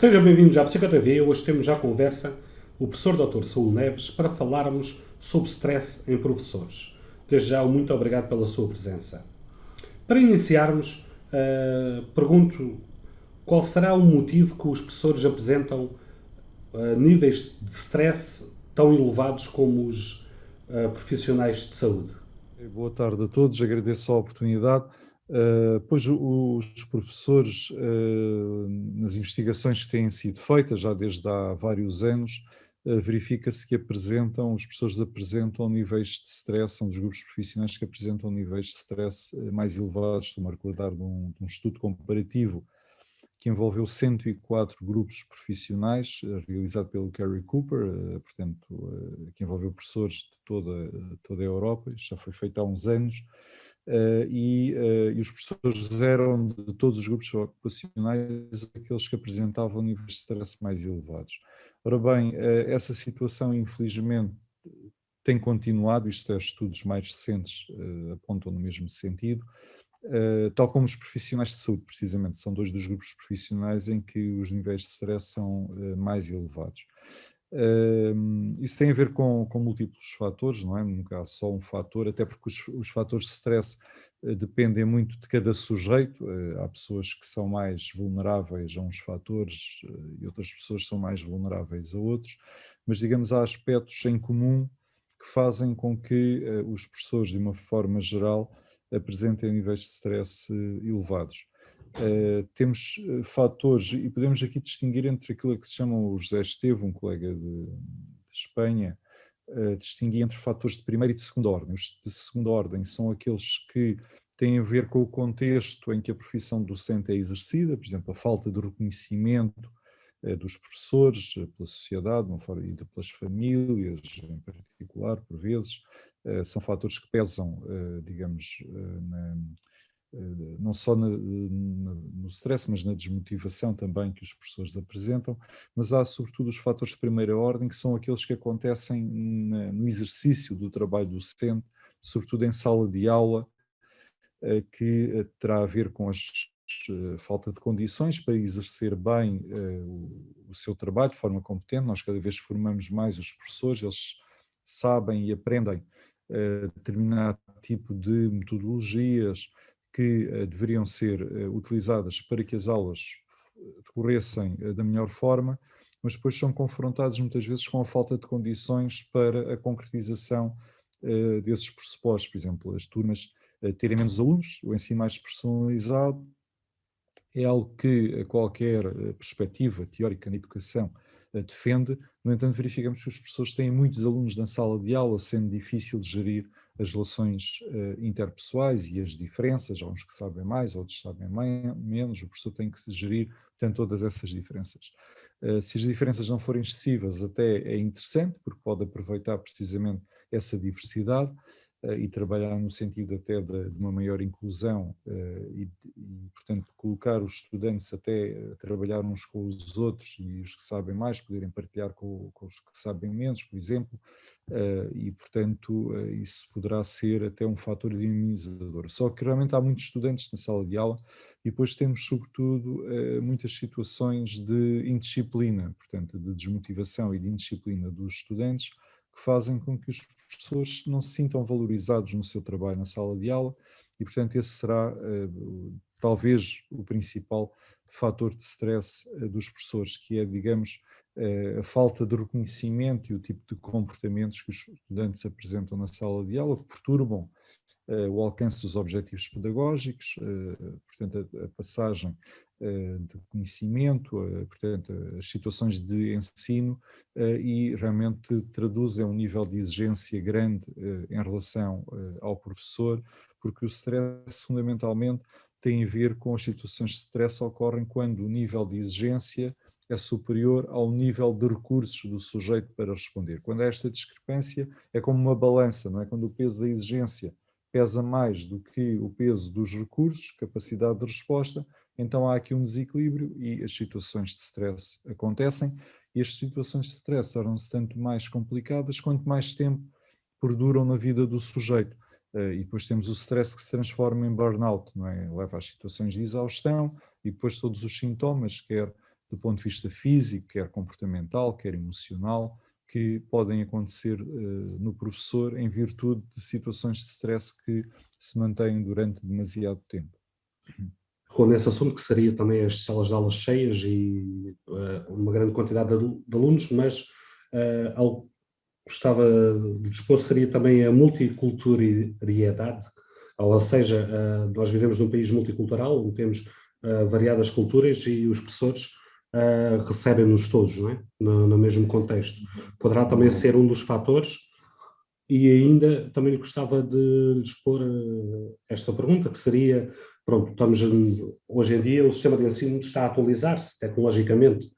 Sejam bem-vindos à Psicoterapia. Hoje temos já a conversa o professor Dr. Saúl Neves para falarmos sobre stress em professores. Desde já, muito obrigado pela sua presença. Para iniciarmos, pergunto qual será o motivo que os professores apresentam níveis de stress tão elevados como os profissionais de saúde. Boa tarde a todos, agradeço a oportunidade. Pois os professores, nas investigações que têm sido feitas já desde há vários anos, verifica-se que os professores apresentam níveis de stress, são dos grupos profissionais que apresentam níveis de stress mais elevados. Estou-me a recordar de um estudo comparativo que envolveu 104 grupos profissionais, realizado pelo Gary Cooper, que envolveu professores de toda a Europa, isto já foi feito há uns anos, e os professores eram de todos os grupos ocupacionais aqueles que apresentavam níveis de stress mais elevados. Ora bem, essa situação infelizmente tem continuado, isto é, estudos mais recentes apontam no mesmo sentido, tal como os profissionais de saúde, precisamente, são dois dos grupos profissionais em que os níveis de stress são mais elevados. Isso tem a ver com múltiplos fatores, não é? Nunca há só um fator, até porque os fatores de stress dependem muito de cada sujeito. Há pessoas que são mais vulneráveis a uns fatores e outras pessoas são mais vulneráveis a outros, mas digamos há aspectos em comum que fazem com que os professores, de uma forma geral, apresentem níveis de stress elevados. Temos fatores, e podemos aqui distinguir entre aquilo que se chama o José Esteve, um colega de Espanha, distinguir entre fatores de primeira e de segunda ordem. Os de segunda ordem são aqueles que têm a ver com o contexto em que a profissão docente é exercida, por exemplo, a falta de reconhecimento dos professores pela sociedade e pelas famílias em particular, por vezes, são fatores que pesam, digamos, não só no stress, mas na desmotivação também que os professores apresentam, mas há sobretudo os fatores de primeira ordem, que são aqueles que acontecem no exercício do trabalho docente, sobretudo em sala de aula, que terá a ver com falta de condições para exercer bem o seu trabalho de forma competente. Nós cada vez formamos mais os professores, eles sabem e aprendem determinado tipo de metodologias que deveriam ser utilizadas para que as aulas decorressem da melhor forma, mas depois são confrontados muitas vezes com a falta de condições para a concretização desses pressupostos. Por exemplo, as turmas terem menos alunos, o ensino mais personalizado, é algo que qualquer perspectiva teórica na educação defende. No entanto, verificamos que os professores têm muitos alunos na sala de aula, sendo difícil gerir as relações interpessoais e as diferenças. Há uns que sabem mais, outros sabem menos. O professor tem que gerir, portanto, todas essas diferenças. Se as diferenças não forem excessivas, até é interessante, porque pode aproveitar precisamente essa diversidade e trabalhar no sentido até de uma maior inclusão portanto, colocar os estudantes até a trabalhar uns com os outros e os que sabem mais poderem partilhar com os que sabem menos, por exemplo, e, portanto, isso poderá ser até um fator dinamizador. Só que realmente há muitos estudantes na sala de aula e depois temos, sobretudo, muitas situações de indisciplina, portanto, de desmotivação e de indisciplina dos estudantes, que fazem com que os professores não se sintam valorizados no seu trabalho na sala de aula e, portanto, esse será talvez o principal fator de stress dos professores, que é, digamos, a falta de reconhecimento e o tipo de comportamentos que os estudantes apresentam na sala de aula, que perturbam o alcance dos objetivos pedagógicos, portanto, a passagem de conhecimento, portanto, as situações de ensino e realmente traduzem um nível de exigência grande em relação ao professor, porque o stress fundamentalmente tem a ver com as situações de stress que ocorrem quando o nível de exigência é superior ao nível de recursos do sujeito para responder. Quando há esta discrepância, é como uma balança, não é? Quando o peso da exigência pesa mais do que o peso dos recursos, capacidade de resposta, então há aqui um desequilíbrio e as situações de stress acontecem, e as situações de stress tornam-se tanto mais complicadas quanto mais tempo perduram na vida do sujeito. E depois temos o stress que se transforma em burnout, não é? Leva às situações de exaustão e depois todos os sintomas, quer do ponto de vista físico, quer comportamental, quer emocional, que podem acontecer no professor em virtude de situações de stress que se mantêm durante demasiado tempo. Ficou nesse assunto que seria também as salas de aulas cheias e uma grande quantidade de alunos, mas algo que gostava de expor seria também a multiculturalidade, ou seja, nós vivemos num país multicultural, onde temos variadas culturas e os professores recebem-nos todos, não é? No mesmo contexto. Poderá também ser um dos fatores. E ainda também gostava de lhe expor esta pergunta, que seria, pronto, hoje em dia o sistema de ensino está a atualizar-se tecnologicamente.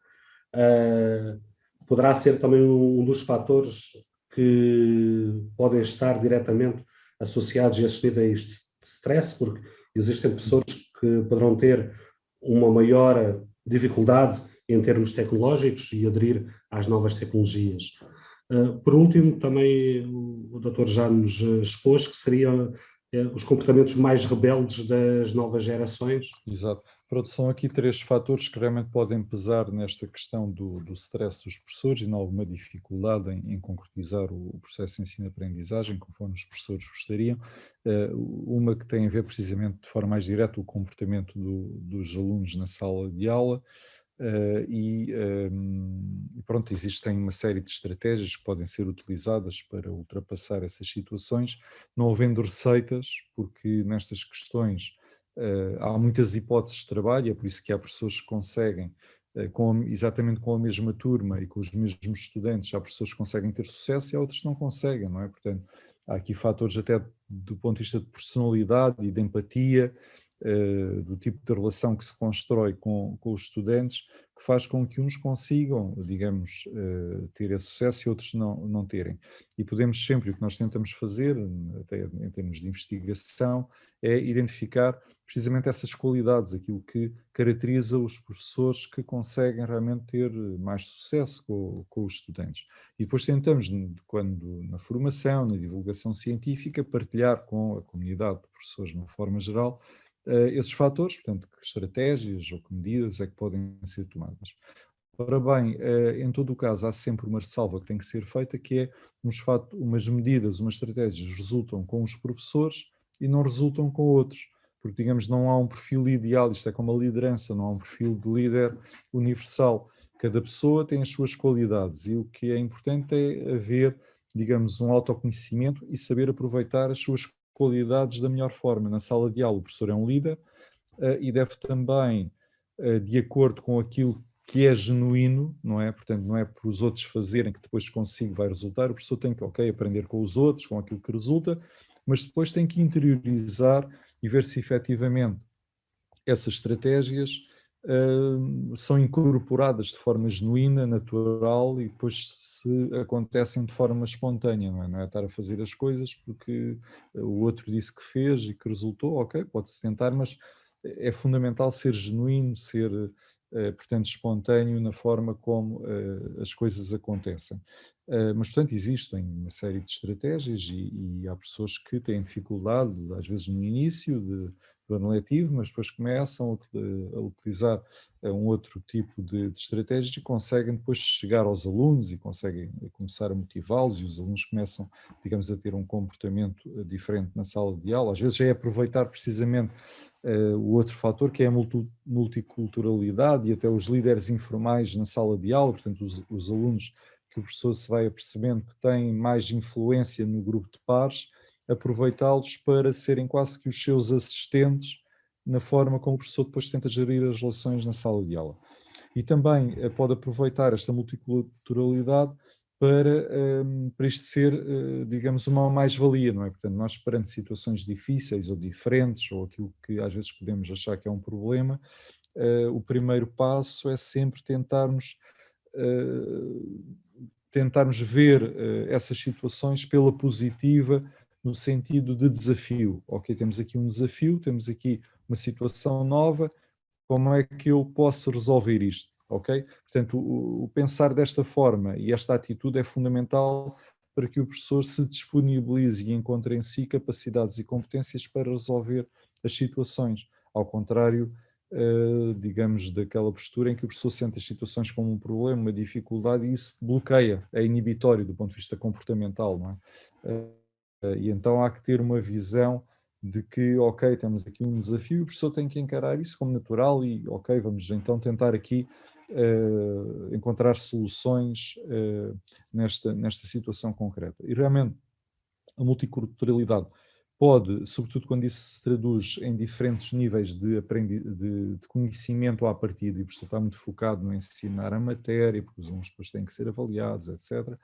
Poderá ser também um dos fatores que podem estar diretamente associados a esses níveis de stress, porque existem pessoas que poderão ter uma maior dificuldade em termos tecnológicos e aderir às novas tecnologias. Por último, também o doutor já nos expôs que seriam os comportamentos mais rebeldes das novas gerações. Exato. Pronto, são aqui três fatores que realmente podem pesar nesta questão do stress dos professores e em alguma dificuldade em concretizar o processo de ensino-aprendizagem, conforme os professores gostariam. Uma que tem a ver precisamente de forma mais direta o comportamento dos alunos na sala de aula. E pronto, existem uma série de estratégias que podem ser utilizadas para ultrapassar essas situações, não havendo receitas, porque nestas questões há muitas hipóteses de trabalho, é por isso que há professores que conseguem, exatamente com a mesma turma e com os mesmos estudantes, há professores que conseguem ter sucesso e há outros que não conseguem, não é? Portanto, há aqui fatores até do ponto de vista de personalidade e de empatia, do tipo de relação que se constrói com os estudantes, que faz com que uns consigam, digamos, ter esse sucesso e outros não terem. E podemos sempre, o que nós tentamos fazer, até em termos de investigação, é identificar precisamente essas qualidades, aquilo que caracteriza os professores que conseguem realmente ter mais sucesso com os estudantes. E depois tentamos, quando na formação, na divulgação científica, partilhar com a comunidade de professores de uma forma geral, esses fatores, portanto, que estratégias ou que medidas é que podem ser tomadas. Ora bem, em todo o caso, há sempre uma ressalva que tem que ser feita, que é umas medidas, umas estratégias resultam com os professores e não resultam com outros, porque, digamos, não há um perfil ideal, isto é como a liderança, não há um perfil de líder universal. Cada pessoa tem as suas qualidades e o que é importante é haver, digamos, um autoconhecimento e saber aproveitar as suas qualidades da melhor forma. Na sala de aula, o professor é um líder e deve também, de acordo com aquilo que é genuíno, não é? Portanto, não é por os outros fazerem que depois consigo vai resultar. O professor tem que, ok, aprender com os outros, com aquilo que resulta, mas depois tem que interiorizar e ver se efetivamente essas estratégias são incorporadas de forma genuína, natural e depois se acontecem de forma espontânea, não é? Não é estar a fazer as coisas porque o outro disse que fez e que resultou, ok, pode-se tentar, mas é fundamental ser genuíno, ser, portanto, espontâneo na forma como as coisas acontecem. Mas, portanto, existem uma série de estratégias e há pessoas que têm dificuldade, às vezes no início do ano letivo, mas depois começam a utilizar um outro tipo de estratégias e conseguem depois chegar aos alunos e conseguem começar a motivá-los e os alunos começam, digamos, a ter um comportamento diferente na sala de aula. Às vezes é aproveitar precisamente o outro fator, que é a multiculturalidade e até os líderes informais na sala de aula, portanto, os alunos que o professor se vai apercebendo que têm mais influência no grupo de pares, aproveitá-los para serem quase que os seus assistentes na forma como o professor depois tenta gerir as relações na sala de aula. E também pode aproveitar esta multiculturalidade para isto ser, digamos, uma mais-valia, não é? Portanto, nós perante situações difíceis ou diferentes, ou aquilo que às vezes podemos achar que é um problema, o primeiro passo é sempre tentarmos ver essas situações pela positiva, no sentido de desafio. Ok, temos aqui um desafio, temos aqui uma situação nova, como é que eu posso resolver isto? Ok? Portanto, o pensar desta forma e esta atitude é fundamental para que o professor se disponibilize e encontre em si capacidades e competências para resolver as situações. Ao contrário, digamos, daquela postura em que o professor sente as situações como um problema, uma dificuldade, e isso bloqueia, é inibitório do ponto de vista comportamental, não é? E então há que ter uma visão de que, ok, temos aqui um desafio e o professor tem que encarar isso como natural e, ok, vamos então tentar aqui encontrar soluções nesta situação concreta. E realmente a multiculturalidade pode, sobretudo quando isso se traduz em diferentes níveis de conhecimento à partida, e o professor está muito focado no ensinar a matéria, porque os alunos depois têm que ser avaliados, etc.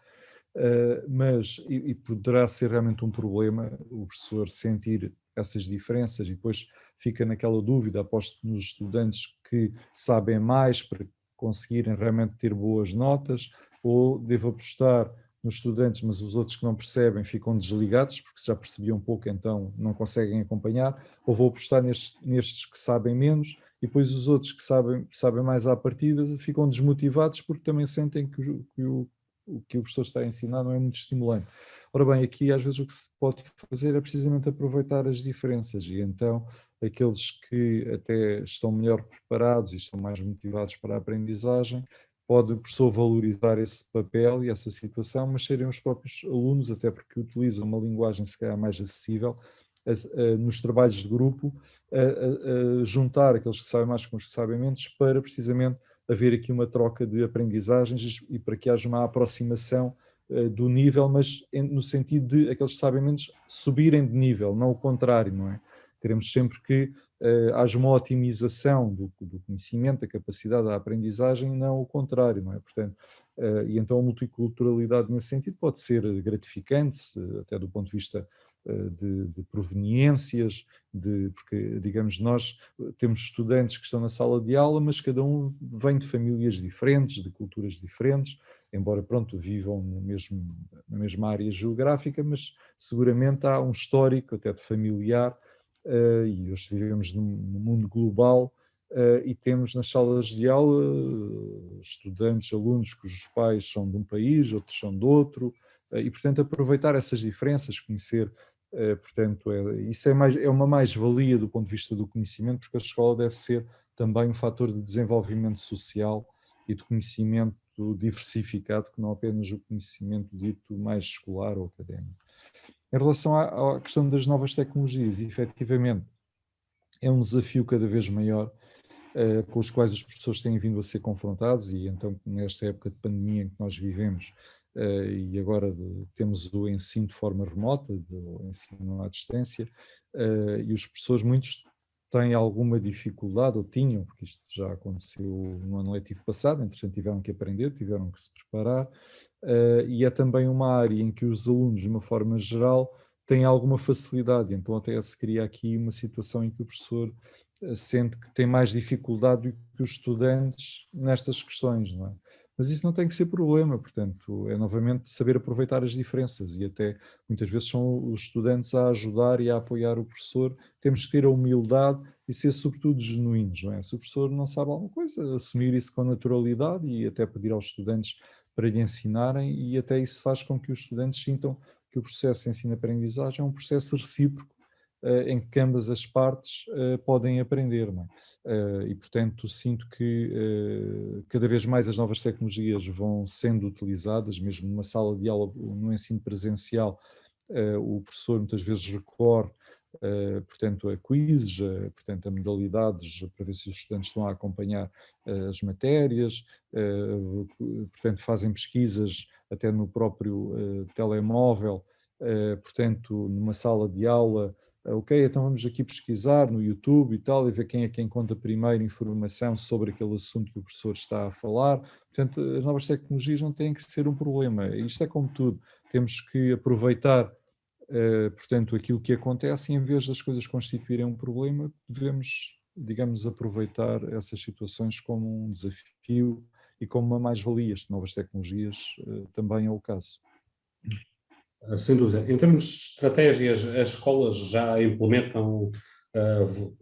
Mas, e poderá ser realmente um problema o professor sentir essas diferenças e depois fica naquela dúvida, aposto nos estudantes que sabem mais para conseguirem realmente ter boas notas, ou devo apostar nos estudantes, mas os outros que não percebem ficam desligados, porque já percebiam um pouco, então não conseguem acompanhar, ou vou apostar nestes que sabem menos, e depois os outros que sabem mais à partida ficam desmotivados porque também sentem que o professor está a ensinar não é muito estimulante. Ora bem, aqui às vezes o que se pode fazer é precisamente aproveitar as diferenças, e então aqueles que até estão melhor preparados e estão mais motivados para a aprendizagem, pode o professor valorizar esse papel e essa situação, mas serem os próprios alunos, até porque utilizam uma linguagem se calhar mais acessível, nos trabalhos de grupo, a juntar aqueles que sabem mais com os que sabem menos, para precisamente haver aqui uma troca de aprendizagens e para que haja uma aproximação do nível, mas no sentido de aqueles que sabem menos subirem de nível, não o contrário, não é? Queremos sempre que haja uma otimização do conhecimento, da capacidade da aprendizagem, e não o contrário, não é? Portanto, e então a multiculturalidade nesse sentido pode ser gratificante, até do ponto de vista de proveniências, porque, digamos, nós temos estudantes que estão na sala de aula, mas cada um vem de famílias diferentes, de culturas diferentes, embora, pronto, vivam na mesma área geográfica, mas seguramente há um histórico até de familiar, e hoje vivemos num mundo global, e temos nas salas de aula estudantes, alunos cujos pais são de um país, outros são de outro, e, portanto, aproveitar essas diferenças, conhecer. Portanto, isso é uma mais-valia do ponto de vista do conhecimento, porque a escola deve ser também um fator de desenvolvimento social e de conhecimento diversificado, que não apenas o conhecimento dito mais escolar ou académico. Em relação à questão das novas tecnologias, efetivamente, é um desafio cada vez maior, com os quais os professores têm vindo a ser confrontados, e então nesta época de pandemia em que nós vivemos, e agora temos o ensino de forma remota, o ensino à distância, e os professores, muitos têm alguma dificuldade, ou tinham, porque isto já aconteceu no ano letivo passado, entretanto tiveram que aprender, tiveram que se preparar, e é também uma área em que os alunos, de uma forma geral, têm alguma facilidade, então até se cria aqui uma situação em que o professor sente que tem mais dificuldade do que os estudantes nestas questões, não é? Mas isso não tem que ser problema, portanto, é novamente saber aproveitar as diferenças, e até muitas vezes são os estudantes a ajudar e a apoiar o professor. Temos que ter a humildade e ser sobretudo genuínos, não é? Se o professor não sabe alguma coisa, assumir isso com naturalidade e até pedir aos estudantes para lhe ensinarem, e até isso faz com que os estudantes sintam que o processo de ensino-aprendizagem é um processo recíproco, em que ambas as partes podem aprender, não é? E, portanto, sinto que cada vez mais as novas tecnologias vão sendo utilizadas, mesmo numa sala de aula, no ensino presencial, o professor muitas vezes recorre, portanto, a quizzes, portanto, a modalidades para ver se os estudantes estão a acompanhar as matérias, portanto, fazem pesquisas até no próprio telemóvel, portanto, numa sala de aula. Ok, então vamos aqui pesquisar no YouTube e tal, e ver quem é quem conta primeiro informação sobre aquele assunto que o professor está a falar. Portanto, as novas tecnologias não têm que ser um problema. Isto é como tudo. Temos que aproveitar, portanto, aquilo que acontece, e em vez das coisas constituírem um problema, devemos, digamos, aproveitar essas situações como um desafio e como uma mais-valia. As novas tecnologias também é o caso. Sem dúvida. Em termos de estratégias, as escolas já implementam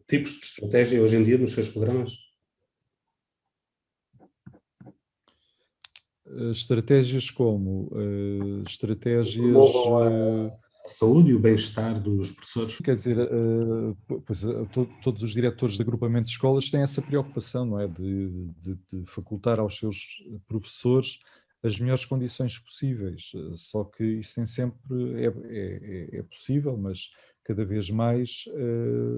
tipos de estratégia hoje em dia nos seus programas? Estratégias como? Estratégias. Promovam a saúde e o bem-estar dos professores. Quer dizer, pois, todos os diretores de agrupamento de escolas têm essa preocupação, não é? De facultar aos seus professores as melhores condições possíveis. Só que isso nem sempre é possível, mas cada vez mais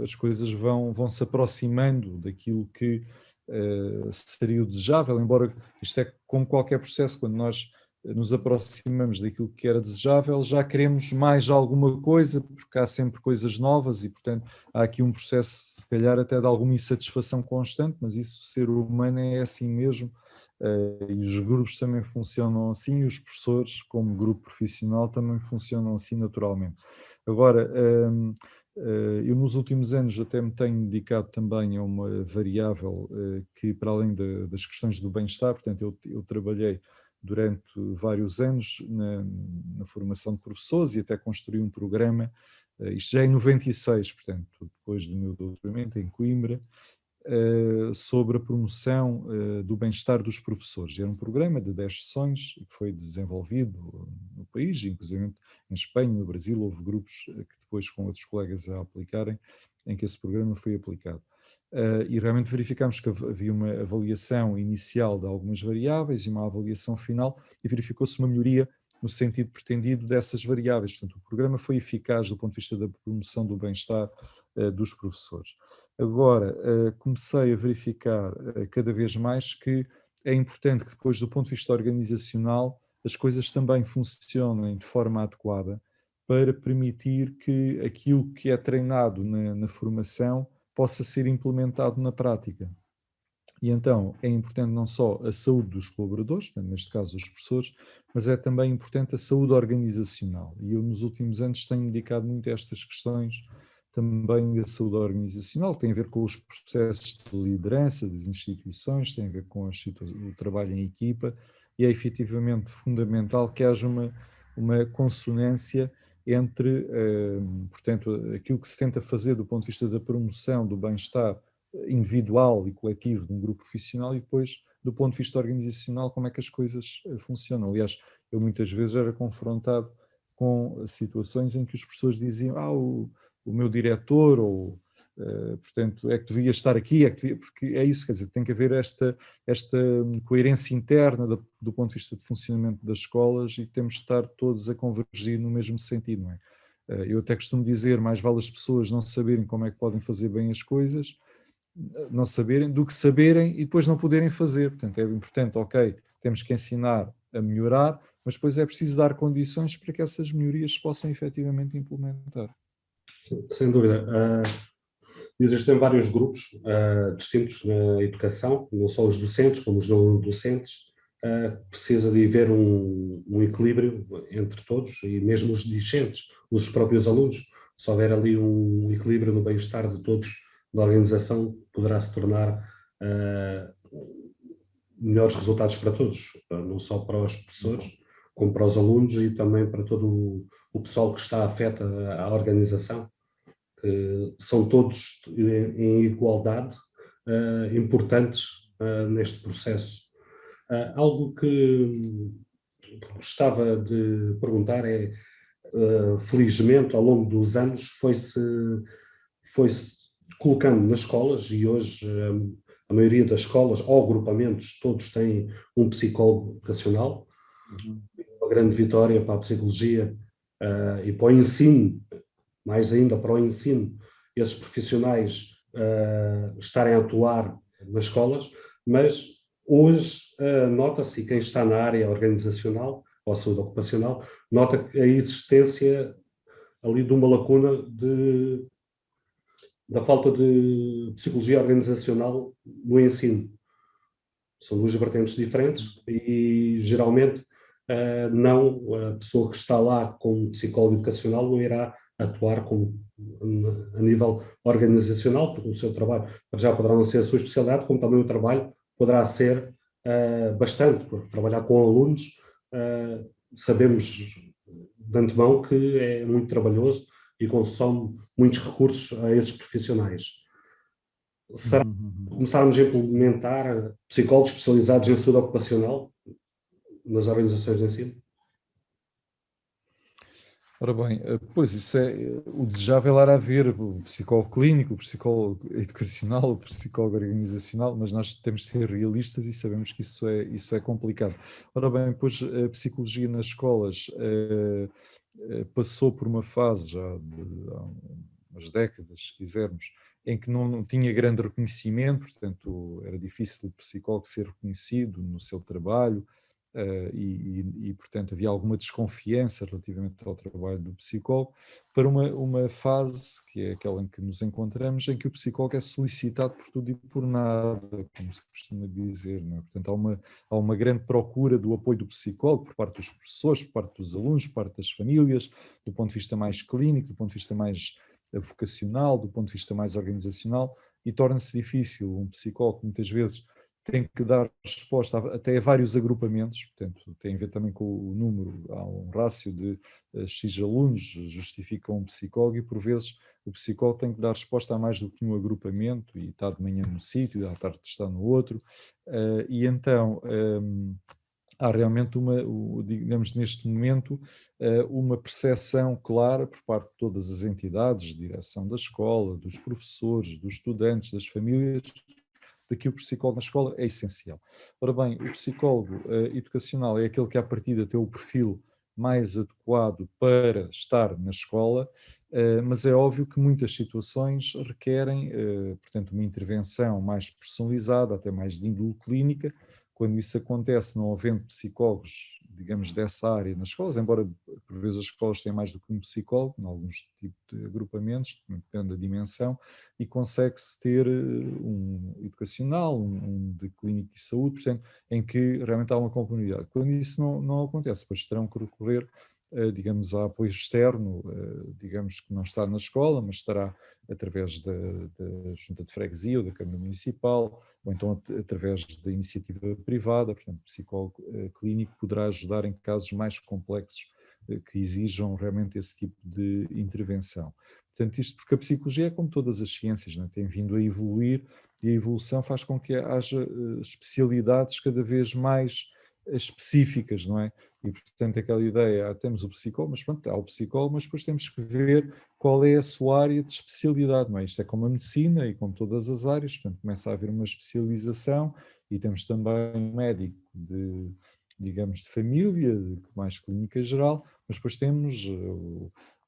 as coisas vão se aproximando daquilo que seria o desejável, embora isto é como qualquer processo, quando nós nos aproximamos daquilo que era desejável, já queremos mais alguma coisa, porque há sempre coisas novas e, portanto, há aqui um processo, se calhar, até de alguma insatisfação constante, mas isso, o ser humano é assim mesmo, e os grupos também funcionam assim, e os professores, como grupo profissional, também funcionam assim naturalmente. Agora, eu nos últimos anos até me tenho dedicado também a uma variável que, para além das questões do bem-estar, portanto, eu trabalhei durante vários anos na formação de professores e até construí um programa, isto já em 96, portanto, depois do meu doutoramento em Coimbra, sobre a promoção do bem-estar dos professores. Era um programa de 10 sessões que foi desenvolvido no país, inclusive em Espanha, no Brasil, houve grupos que depois com outros colegas a aplicarem, em que esse programa foi aplicado. E realmente verificámos que havia uma avaliação inicial de algumas variáveis e uma avaliação final, e verificou-se uma melhoria no sentido pretendido dessas variáveis. Portanto, o programa foi eficaz do ponto de vista da promoção do bem-estar dos professores. Agora, comecei a verificar cada vez mais que é importante que depois, do ponto de vista organizacional, as coisas também funcionem de forma adequada para permitir que aquilo que é treinado na formação possa ser implementado na prática. E então é importante não só a saúde dos colaboradores, portanto, neste caso os professores, mas é também importante a saúde organizacional. E eu nos últimos anos tenho dedicado muito a estas questões também da saúde organizacional, tem a ver com os processos de liderança das instituições, tem a ver com o trabalho em equipa, e é efetivamente fundamental que haja uma consonância entre, portanto, aquilo que se tenta fazer do ponto de vista da promoção do bem-estar individual e coletivo de um grupo profissional e depois, do ponto de vista organizacional, como é que as coisas funcionam. Aliás, eu muitas vezes era confrontado com situações em que os professores diziam o meu diretor ou portanto, é que devia estar aqui, porque é isso, quer dizer, tem que haver esta coerência interna do ponto de vista de funcionamento das escolas e temos de estar todos a convergir no mesmo sentido, não é? Eu até costumo dizer, mais vale as pessoas não saberem como é que podem fazer bem as coisas, não saberem, do que saberem e depois não poderem fazer. Portanto, é importante, ok, temos que ensinar a melhorar, mas depois é preciso dar condições para que essas melhorias se possam efetivamente implementar. Sem dúvida. Existem vários grupos distintos na educação, não só os docentes, como os não docentes. Precisa de haver um equilíbrio entre todos, e mesmo os discentes, os próprios alunos. Se houver ali um equilíbrio no bem-estar de todos da organização, poderá se tornar melhores resultados para todos, não só para os professores, como para os alunos e também para todo o pessoal que está afeto à organização. São todos em igualdade importantes neste processo. Algo que gostava de perguntar é, felizmente, ao longo dos anos, foi-se colocando nas escolas, e hoje a maioria das escolas ou agrupamentos, todos têm um psicólogo educacional, uma grande vitória para a psicologia e para o ensino, mais ainda para o ensino, esses profissionais estarem a atuar nas escolas, mas hoje nota-se, e quem está na área organizacional ou saúde ocupacional, nota a existência ali de uma lacuna da falta de psicologia organizacional no ensino. São duas vertentes diferentes e, geralmente, não a pessoa que está lá como psicólogo educacional não irá atuar a nível organizacional, porque o seu trabalho já poderá não ser a sua especialidade, como também o trabalho poderá ser bastante, porque trabalhar com alunos sabemos de antemão que é muito trabalhoso e consome muitos recursos a esses profissionais. Será que começarmos a implementar psicólogos especializados em saúde ocupacional nas organizações de ensino? Ora bem, pois isso é o desejável era haver o psicólogo clínico, o psicólogo educacional, o psicólogo organizacional, mas nós temos de ser realistas e sabemos que isso é complicado. Ora bem, pois a psicologia nas escolas passou por uma fase já de há umas décadas, se quisermos, em que não tinha grande reconhecimento, portanto era difícil o psicólogo ser reconhecido no seu trabalho, portanto, havia alguma desconfiança relativamente ao trabalho do psicólogo, para uma fase, que é aquela em que nos encontramos, em que o psicólogo é solicitado por tudo e por nada, como se costuma dizer, não é? Portanto, há uma grande procura do apoio do psicólogo por parte dos professores, por parte dos alunos, por parte das famílias, do ponto de vista mais clínico, do ponto de vista mais vocacional, do ponto de vista mais organizacional, e torna-se difícil um psicólogo, muitas vezes, tem que dar resposta até a vários agrupamentos, portanto, tem a ver também com o número, há um rácio de X alunos, justifica um psicólogo e, por vezes, o psicólogo tem que dar resposta a mais do que um agrupamento e está de manhã num sítio, à tarde está no outro, e então há realmente digamos, neste momento, uma percepção clara por parte de todas as entidades, direção da escola, dos professores, dos estudantes, das famílias, de que o psicólogo na escola é essencial. Ora bem, o psicólogo educacional é aquele que, à partida, tem o perfil mais adequado para estar na escola, mas é óbvio que muitas situações requerem, portanto, uma intervenção mais personalizada, até mais de índole clínica. Quando isso acontece, não havendo psicólogos, digamos, dessa área nas escolas, embora por vezes as escolas tenham mais do que um psicólogo, em alguns tipos de agrupamentos, depende da dimensão, e consegue-se ter um educacional, um de clínica e saúde, portanto, em que realmente há uma complementaridade. Quando isso não acontece, depois terão que recorrer, digamos, a apoio externo, digamos que não está na escola, mas estará através da junta de freguesia ou da Câmara Municipal, ou então através da iniciativa privada, portanto, o psicólogo clínico poderá ajudar em casos mais complexos que exijam realmente esse tipo de intervenção. Portanto, isto porque a psicologia é como todas as ciências, não é? Tem vindo a evoluir e a evolução faz com que haja especialidades cada vez mais específicas, não é? E, portanto, aquela ideia, temos o psicólogo, mas pronto, há o psicólogo, mas depois temos que ver qual é a sua área de especialidade, não é? Isto é como a medicina e como todas as áreas, portanto, começa a haver uma especialização e temos também um médico digamos, de família, mais clínica geral, mas depois temos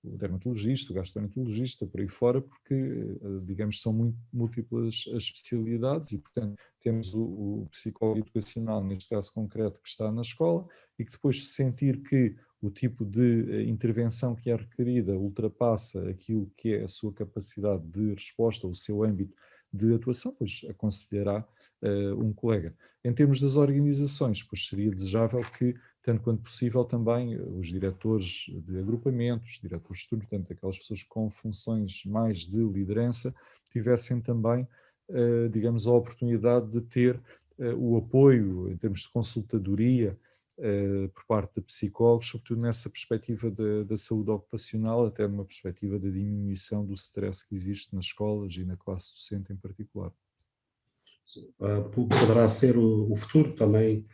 o dermatologista, o gastroenterologista, por aí fora, porque, digamos, são muito múltiplas as especialidades e, portanto, temos o psicólogo educacional, neste caso concreto, que está na escola e que depois se sentir que o tipo de intervenção que é requerida ultrapassa aquilo que é a sua capacidade de resposta, o seu âmbito de atuação, pois aconselhará um colega. Em termos das organizações, pois seria desejável que, tanto quanto possível, também os diretores de agrupamentos, diretores de turno, portanto, aquelas pessoas com funções mais de liderança, tivessem também, digamos, a oportunidade de ter o apoio em termos de consultadoria por parte de psicólogos, sobretudo nessa perspectiva da saúde ocupacional, até numa perspectiva da diminuição do stress que existe nas escolas e na classe docente em particular. Poderá ser o futuro também.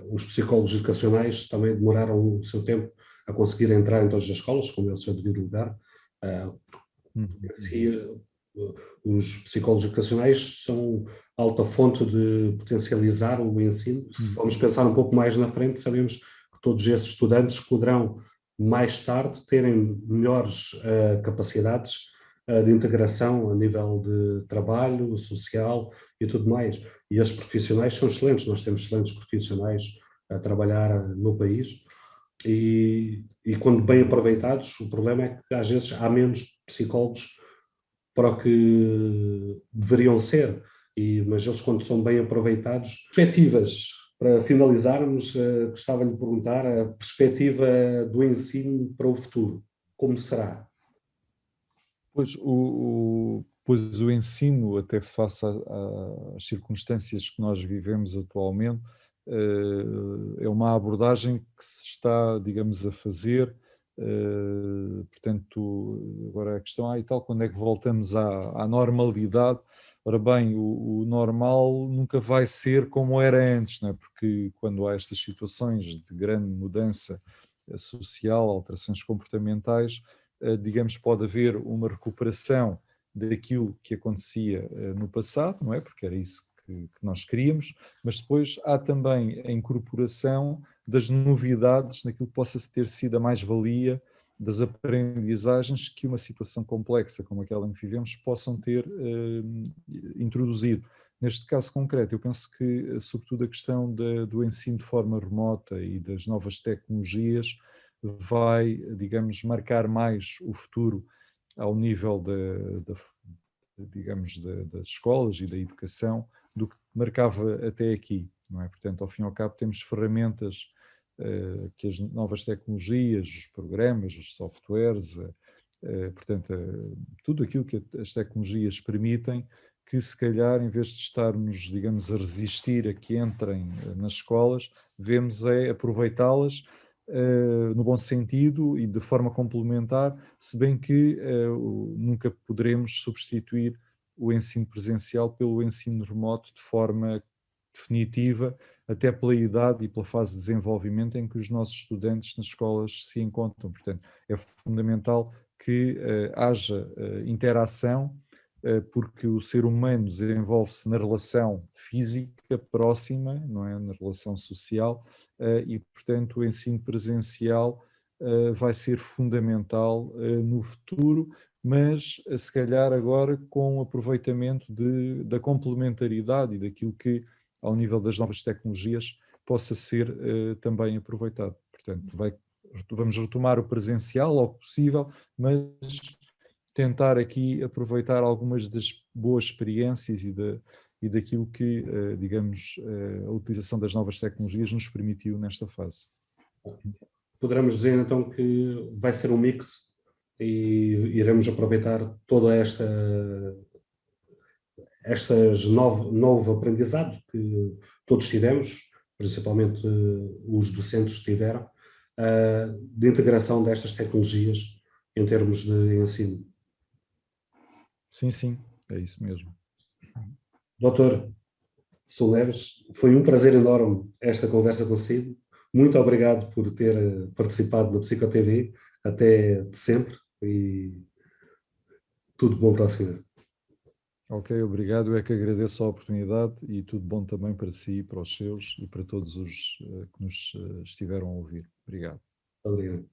Os psicólogos educacionais também demoraram o seu tempo a conseguir entrar em todas as escolas, como é o seu devido lugar. Assim, os psicólogos educacionais são alta fonte de potencializar o ensino. Se formos pensar um pouco mais na frente, sabemos que todos esses estudantes poderão, mais tarde, terem melhores capacidades de integração a nível de trabalho social e tudo mais. E esses profissionais são excelentes, nós temos excelentes profissionais a trabalhar no país e quando bem aproveitados, o problema é que às vezes há menos psicólogos para o que deveriam ser, mas eles quando são bem aproveitados. Perspectivas, para finalizarmos, gostava de lhe perguntar a perspectiva do ensino para o futuro, como será? Pois o ensino, até face às circunstâncias que nós vivemos atualmente, é uma abordagem que se está, digamos, a fazer. Portanto, agora a questão, e tal, quando é que voltamos à normalidade? Ora bem, o normal nunca vai ser como era antes, não é? Porque quando há estas situações de grande mudança social, alterações comportamentais, digamos, pode haver uma recuperação daquilo que acontecia no passado, não é? Porque era isso que nós queríamos, mas depois há também a incorporação das novidades naquilo que possa ter sido a mais-valia das aprendizagens que uma situação complexa como aquela em que vivemos possam ter introduzido. Neste caso concreto, eu penso que, sobretudo, a questão do ensino de forma remota e das novas tecnologias vai, digamos, marcar mais o futuro ao nível digamos, das escolas e da educação do que marcava até aqui, não é? Portanto, ao fim e ao cabo, temos ferramentas que as novas tecnologias, os programas, os softwares, portanto, tudo aquilo que as tecnologias permitem, que se calhar, em vez de estarmos, digamos, a resistir a que entrem nas escolas, devemos é aproveitá-las no bom sentido e de forma complementar, se bem que nunca poderemos substituir o ensino presencial pelo ensino remoto de forma definitiva, até pela idade e pela fase de desenvolvimento em que os nossos estudantes nas escolas se encontram. Portanto, é fundamental que haja interação, porque o ser humano desenvolve-se na relação física próxima, não é? Na relação social, e, portanto, o ensino presencial vai ser fundamental no futuro, mas se calhar agora com o aproveitamento da complementaridade e daquilo que, ao nível das novas tecnologias, possa ser também aproveitado. Portanto, vamos retomar o presencial ao que possível, mas tentar aqui aproveitar algumas das boas experiências e daquilo que, digamos, a utilização das novas tecnologias nos permitiu nesta fase. Poderemos dizer então que vai ser um mix e iremos aproveitar toda estas novo aprendizado que todos tivemos, principalmente os docentes tiveram, de integração destas tecnologias em termos de ensino. Sim, sim, é isso mesmo. Doutor Soleves, foi um prazer enorme esta conversa consigo. Muito obrigado por ter participado na PsicoTV. Até sempre e tudo bom para o senhor. Ok, obrigado. Eu é que agradeço a oportunidade e tudo bom também para si, para os seus e para todos os que nos estiveram a ouvir. Obrigado. Obrigado.